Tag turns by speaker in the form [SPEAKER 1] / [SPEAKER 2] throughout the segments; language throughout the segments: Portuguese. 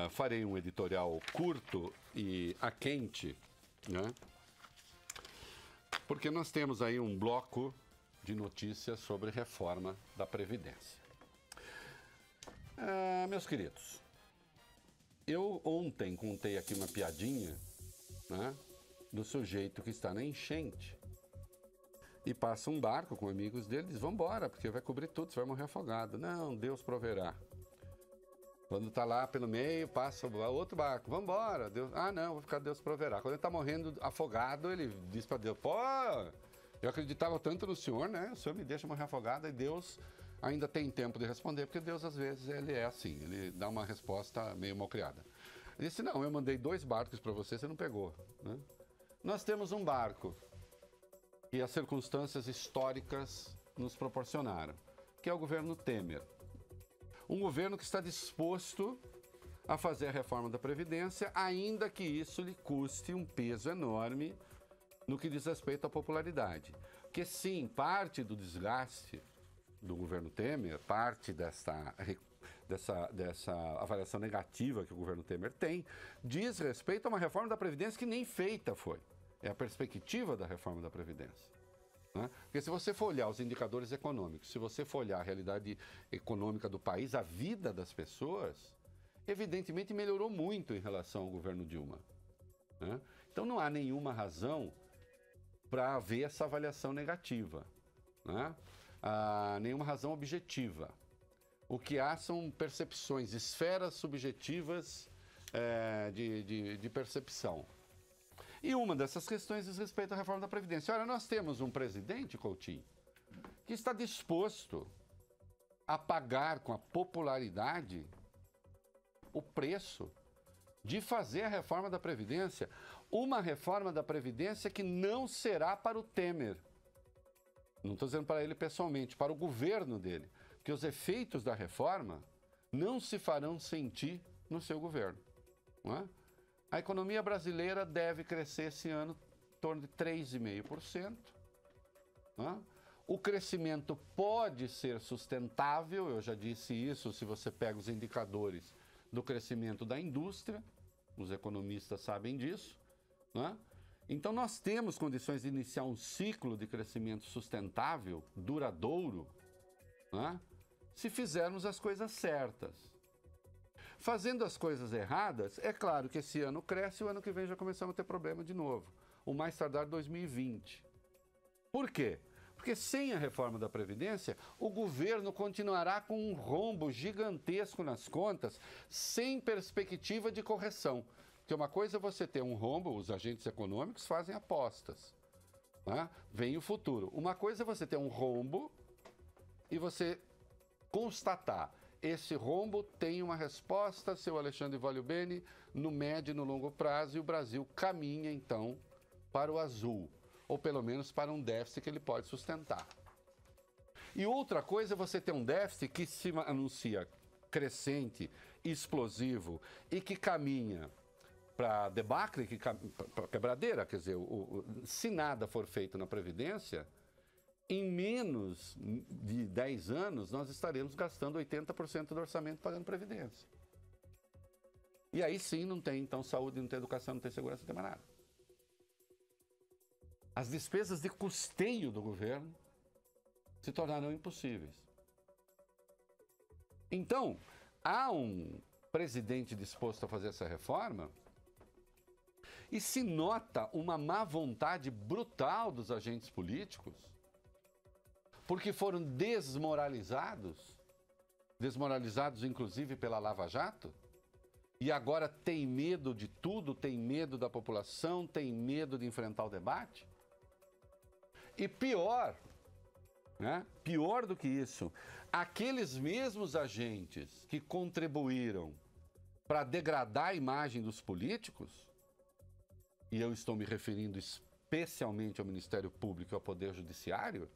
[SPEAKER 1] farei um editorial curto e a quente, né? Porque nós temos aí um bloco de notícias sobre reforma da Previdência. Meus queridos, eu ontem contei aqui uma piadinha, né, do sujeito que está na enchente e passa um barco com amigos dele e diz: vamos embora, porque vai cobrir tudo, você vai morrer afogado. Não, Deus proverá. Quando está lá pelo meio, passa outro barco, vamos embora. Deus... Ah, não, vou ficar, Deus proverá. Quando ele está morrendo afogado, ele diz para Deus: pô, eu acreditava tanto no Senhor, né? O Senhor me deixa morrer afogado, e Deus ainda tem tempo de responder, porque Deus, às vezes, ele é assim, ele dá uma resposta meio mal criada. Ele disse: não, eu mandei 2 barcos para você não pegou, né? Nós temos um barco que as circunstâncias históricas nos proporcionaram, que é o governo Temer. Um governo que está disposto a fazer a reforma da Previdência, ainda que isso lhe custe um peso enorme no que diz respeito à popularidade. Porque sim, parte do desgaste do governo Temer, parte dessa avaliação negativa que o governo Temer tem, diz respeito a uma reforma da Previdência que nem feita foi. É a perspectiva da reforma da Previdência. Porque se você for olhar os indicadores econômicos, se você for olhar a realidade econômica do país, a vida das pessoas, evidentemente melhorou muito em relação ao governo Dilma. Então não há nenhuma razão para haver essa avaliação negativa. Nenhuma razão objetiva. O que há são percepções, esferas subjetivas de percepção. E uma dessas questões diz respeito à reforma da Previdência. Olha, nós temos um presidente, Coutinho, que está disposto a pagar com a popularidade o preço de fazer a reforma da Previdência. Uma reforma da Previdência que não será para o Temer. Não estou dizendo para ele pessoalmente, para o governo dele. Porque os efeitos da reforma não se farão sentir no seu governo. Não é? A economia brasileira deve crescer esse ano em torno de 3,5%. O crescimento pode ser sustentável, eu já disse isso, se você pega os indicadores do crescimento da indústria, os economistas sabem disso. Então nós temos condições de iniciar um ciclo de crescimento sustentável, duradouro, se fizermos as coisas certas. Fazendo as coisas erradas, é claro que esse ano cresce e o ano que vem já começamos a ter problema de novo. O mais tardar 2020. Por quê? Porque sem a reforma da Previdência, o governo continuará com um rombo gigantesco nas contas, sem perspectiva de correção. Porque uma coisa é você ter um rombo, os agentes econômicos fazem apostas. Vem o futuro. Uma coisa é você ter um rombo e você constatar: esse rombo tem uma resposta, seu Alexandre Vogliubeni, no médio e no longo prazo, e o Brasil caminha, então, para o azul, ou pelo menos para um déficit que ele pode sustentar. E outra coisa é você ter um déficit que se anuncia crescente, explosivo, e que caminha para debacle, para quebradeira, quer dizer, se nada for feito na Previdência, em menos de 10 anos, nós estaremos gastando 80% do orçamento pagando Previdência. E aí sim não tem, então, saúde, não tem educação, não tem segurança, não tem mais nada. As despesas de custeio do governo se tornarão impossíveis. Então, há um presidente disposto a fazer essa reforma e se nota uma má vontade brutal dos agentes políticos, porque foram desmoralizados inclusive pela Lava Jato, e agora tem medo de tudo, tem medo da população, tem medo de enfrentar o debate. E pior, pior do que isso, aqueles mesmos agentes que contribuíram para degradar a imagem dos políticos, e eu estou me referindo especialmente ao Ministério Público e ao Poder Judiciário,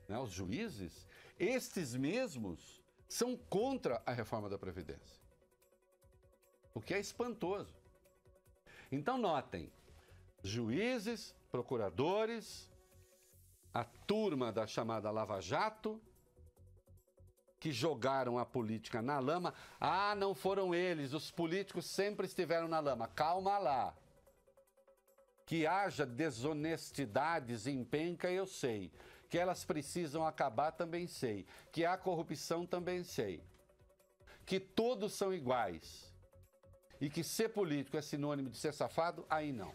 [SPEAKER 1] os juízes, estes mesmos são contra a reforma da Previdência. O que é espantoso. Então notem, juízes, procuradores, a turma da chamada Lava Jato, que jogaram a política na lama. Ah, não foram eles, os políticos sempre estiveram na lama. Calma lá. Que haja desonestidades em penca, eu sei. Que elas precisam acabar, também sei. Que há corrupção, também sei. Que todos são iguais. E que ser político é sinônimo de ser safado, aí não.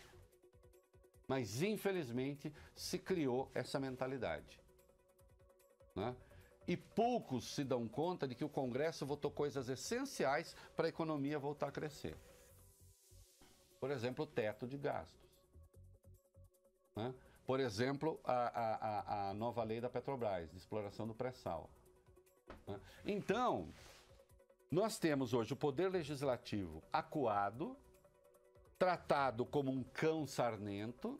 [SPEAKER 1] Mas, infelizmente, se criou essa mentalidade, né? E poucos se dão conta de que o Congresso votou coisas essenciais para a economia voltar a crescer. Por exemplo, o teto de gastos, né? Por exemplo, a nova lei da Petrobras, de exploração do pré-sal, né? Então, nós temos hoje o Poder Legislativo acuado, tratado como um cão sarnento,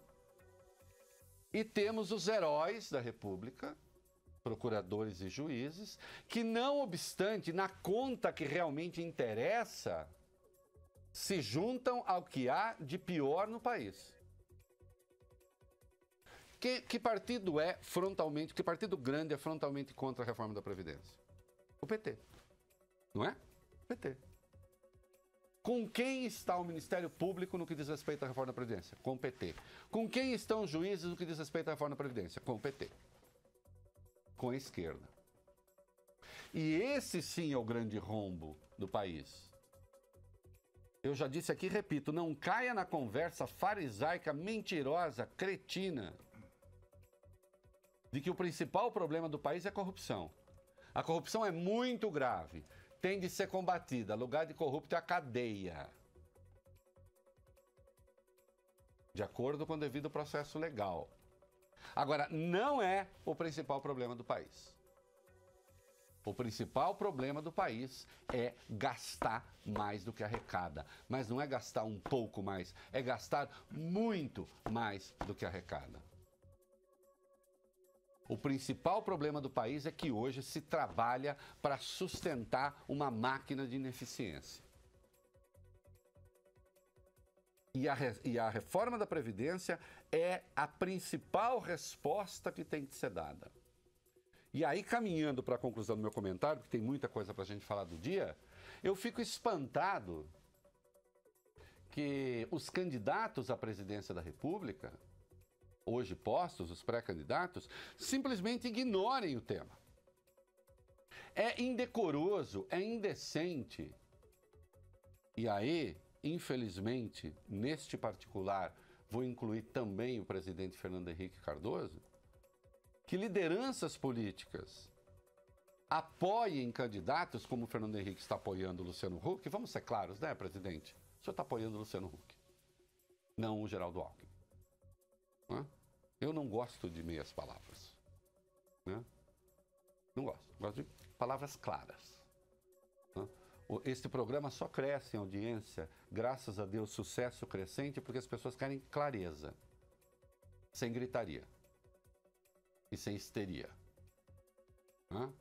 [SPEAKER 1] e temos os heróis da República, procuradores e juízes, que não obstante, na conta que realmente interessa, se juntam ao que há de pior no país. Que partido é frontalmente, que partido grande é frontalmente contra a reforma da Previdência? O PT. Não é? O PT. Com quem está o Ministério Público no que diz respeito à reforma da Previdência? Com o PT. Com quem estão os juízes no que diz respeito à reforma da Previdência? Com o PT. Com a esquerda. E esse sim é o grande rombo do país. Eu já disse aqui e repito, não caia na conversa farisaica, mentirosa, cretina, de que o principal problema do país é a corrupção. A corrupção é muito grave, tem de ser combatida. Lugar de corrupto é a cadeia, de acordo com o devido processo legal. Agora, não é o principal problema do país. O principal problema do país é gastar mais do que arrecada. Mas não é gastar um pouco mais, é gastar muito mais do que arrecada. O principal problema do país é que hoje se trabalha para sustentar uma máquina de ineficiência. E a reforma da Previdência é a principal resposta que tem que ser dada. E aí, caminhando para a conclusão do meu comentário, porque tem muita coisa para a gente falar do dia, eu fico espantado que os candidatos à presidência da República, hoje postos, os pré-candidatos, simplesmente ignorem o tema. É indecoroso, é indecente. E aí, infelizmente, neste particular, vou incluir também o presidente Fernando Henrique Cardoso, que lideranças políticas apoiem candidatos, como o Fernando Henrique está apoiando o Luciano Huck. Vamos ser claros, né, presidente? O senhor está apoiando o Luciano Huck, não o Geraldo Alckmin. Né? Eu não gosto de meias palavras. Né? Não gosto. Gosto de palavras claras. Né? Este programa só cresce em audiência, graças a Deus, sucesso crescente, porque as pessoas querem clareza, sem gritaria e sem histeria. Né?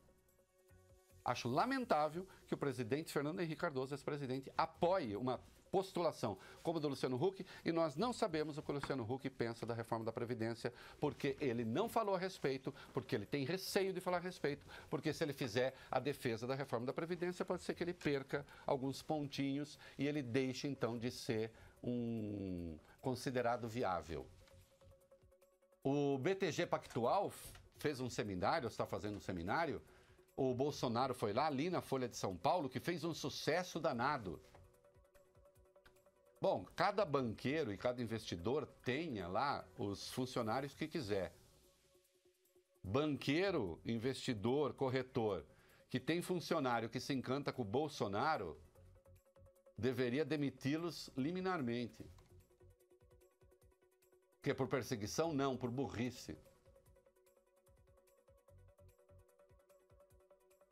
[SPEAKER 1] Acho lamentável que o presidente Fernando Henrique Cardoso, ex-presidente, apoie uma postulação como a do Luciano Huck, e nós não sabemos o que o Luciano Huck pensa da reforma da Previdência, porque ele não falou a respeito, porque ele tem receio de falar a respeito, porque se ele fizer a defesa da reforma da Previdência, pode ser que ele perca alguns pontinhos e ele deixe, então, de ser um considerado viável. O BTG Pactual fez um seminário, está fazendo um seminário, o Bolsonaro foi lá, ali na Folha de São Paulo, que fez um sucesso danado. Bom, cada banqueiro e cada investidor tenha lá os funcionários que quiser. Banqueiro, investidor, corretor, que tem funcionário que se encanta com o Bolsonaro, deveria demiti-los liminarmente. Que é por perseguição? Não, por burrice.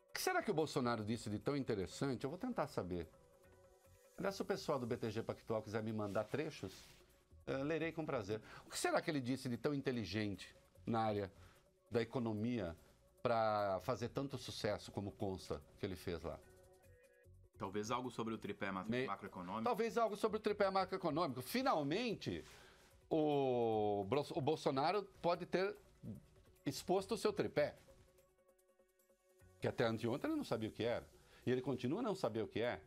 [SPEAKER 1] O que será que o Bolsonaro disse de tão interessante? Eu vou tentar saber. Aliás, se o pessoal do BTG Pactual quiser me mandar trechos, lerei com prazer. O que será que ele disse de tão inteligente na área da economia para fazer tanto sucesso como consta que ele fez lá?
[SPEAKER 2] Talvez algo sobre o tripé macroeconômico.
[SPEAKER 1] Talvez algo sobre o tripé macroeconômico. Finalmente, o Bolsonaro pode ter exposto o seu tripé. Que até anteontem ele não sabia o que era. E ele continua a não saber o que é.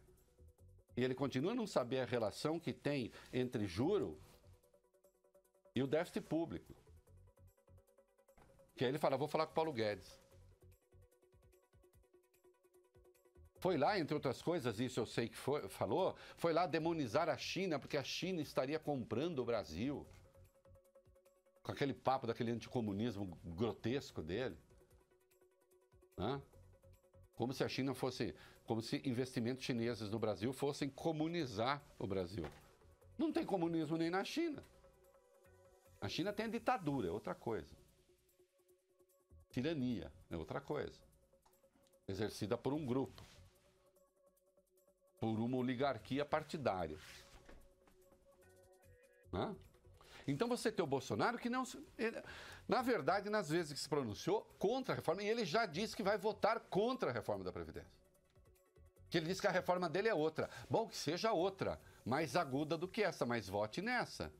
[SPEAKER 1] E ele continua a não saber a relação que tem entre juro e o déficit público. Que aí ele fala, vou falar com o Paulo Guedes. Foi lá, entre outras coisas, isso eu sei que falou, foi lá demonizar a China, porque a China estaria comprando o Brasil. Com aquele papo daquele anticomunismo grotesco dele. Hã? Como se a China fosse, como se investimentos chineses no Brasil fossem comunizar o Brasil. Não tem comunismo nem na China. A China tem a ditadura, é outra coisa. Tirania, é outra coisa. Exercida por um grupo. Por uma oligarquia partidária. Hã? Então você tem o Bolsonaro que não... na verdade, nas vezes que se pronunciou contra a reforma, e ele já disse que vai votar contra a reforma da Previdência. Que ele disse que a reforma dele é outra. Bom, que seja outra, mais aguda do que essa, mas vote nessa.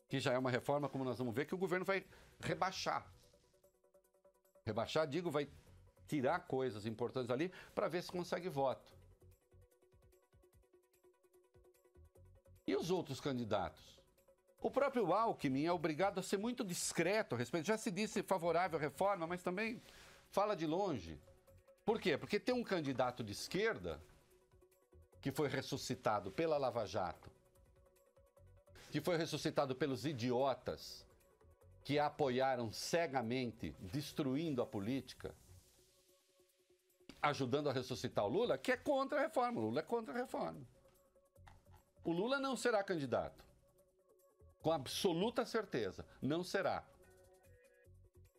[SPEAKER 1] Que já é uma reforma, como nós vamos ver, que o governo vai rebaixar. Rebaixar, digo, vai tirar coisas importantes ali para ver se consegue voto. E os outros candidatos? O próprio Alckmin é obrigado a ser muito discreto a respeito. Já se disse favorável à reforma, mas também fala de longe. Por quê? Porque tem um candidato de esquerda que foi ressuscitado pela Lava Jato, que foi ressuscitado pelos idiotas que a apoiaram cegamente, destruindo a política, ajudando a ressuscitar o Lula, que é contra a reforma. O Lula é contra a reforma. O Lula não será candidato. Com absoluta certeza, não será.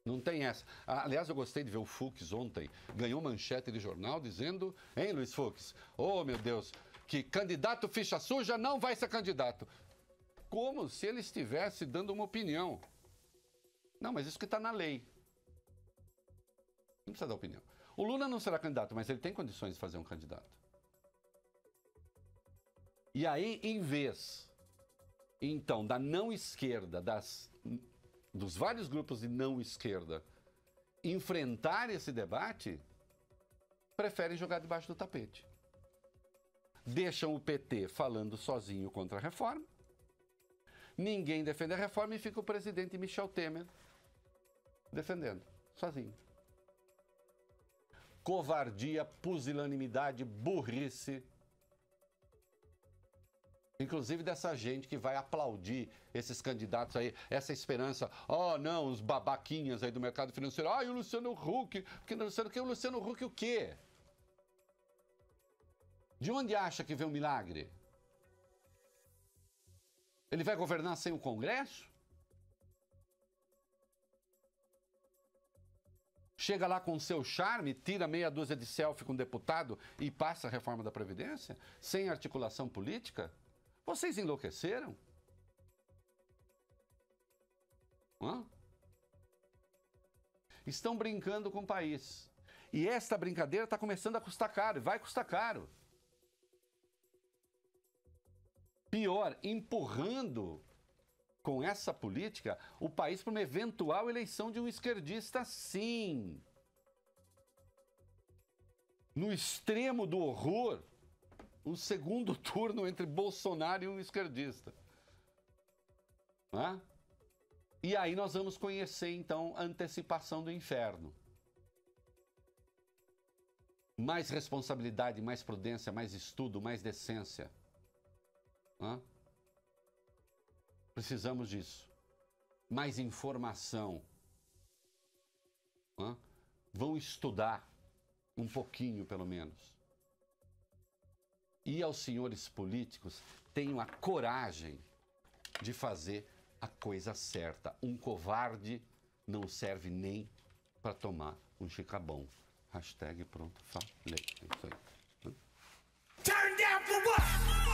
[SPEAKER 1] Não tem essa. Aliás, eu gostei de ver o Fux ontem, ganhou manchete de jornal dizendo, hein, Luiz Fux? Oh, meu Deus, que candidato ficha suja não vai ser candidato. Como se ele estivesse dando uma opinião. Não, mas isso que está na lei. Não precisa dar opinião. O Lula não será candidato, mas ele tem condições de fazer um candidato. E aí, em vez, então, da não esquerda, dos vários grupos de não esquerda, enfrentar esse debate, preferem jogar debaixo do tapete. Deixam o PT falando sozinho contra a reforma, ninguém defende a reforma e fica o presidente Michel Temer defendendo, sozinho. Covardia, pusilanimidade, burrice. Inclusive dessa gente que vai aplaudir esses candidatos aí, essa esperança. Oh, não, os babaquinhas aí do mercado financeiro. Ah, e o Luciano Huck. O Luciano Huck o quê? De onde acha que vem o milagre? Ele vai governar sem o Congresso? Chega lá com o seu charme, tira meia dúzia de selfie com o deputado e passa a reforma da Previdência? Sem articulação política? Vocês enlouqueceram? Hã? Estão brincando com o país. E esta brincadeira está começando a custar caro, e vai custar caro. Pior, empurrando com essa política o país para uma eventual eleição de um esquerdista, sim. No extremo do horror, um segundo turno entre Bolsonaro e um esquerdista. Hã? E aí nós vamos conhecer, então, a antecipação do inferno. Mais responsabilidade, mais prudência, mais estudo, mais decência. Hã? Precisamos disso. Mais informação. Hã? Vão estudar um pouquinho, pelo menos. E aos senhores políticos, tenham a coragem de fazer a coisa certa. Um covarde não serve nem para tomar um chicabão. Hashtag pronto, falei. É isso aí. Turn down for what?